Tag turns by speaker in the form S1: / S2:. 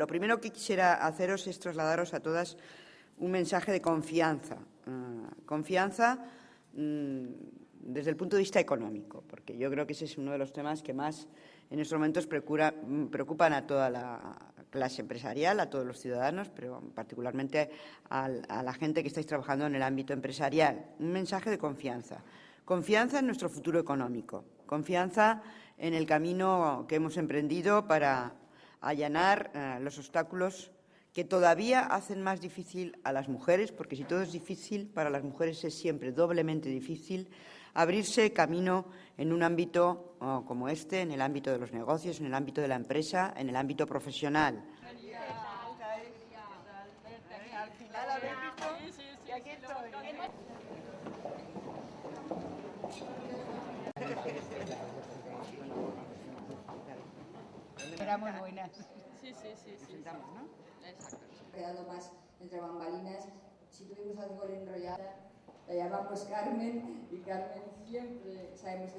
S1: Lo primero que quisiera haceros es trasladaros a todas un mensaje de confianza. Confianza desde el punto de vista económico, porque yo creo que ese es uno de los temas que más en estos momentos preocupan a toda la clase empresarial, a todos los ciudadanos, pero particularmente a la gente que estáis trabajando en el ámbito empresarial. Un mensaje de confianza. Confianza en nuestro futuro económico. Confianza en el camino que hemos emprendido para allanar los obstáculos que todavía hacen más difícil a las mujeres, porque si todo es difícil, para las mujeres es siempre doblemente difícil abrirse camino en un ámbito como este, en el ámbito de los negocios, en el ámbito de la empresa, en el ámbito profesional.
S2: Era muy buena.
S3: Sí.
S1: ¿No?
S3: Exacto.
S4: Quedado más entre bambalinas. Si tuvimos algo enrollada, la llamamos Carmen y Carmen siempre sabemos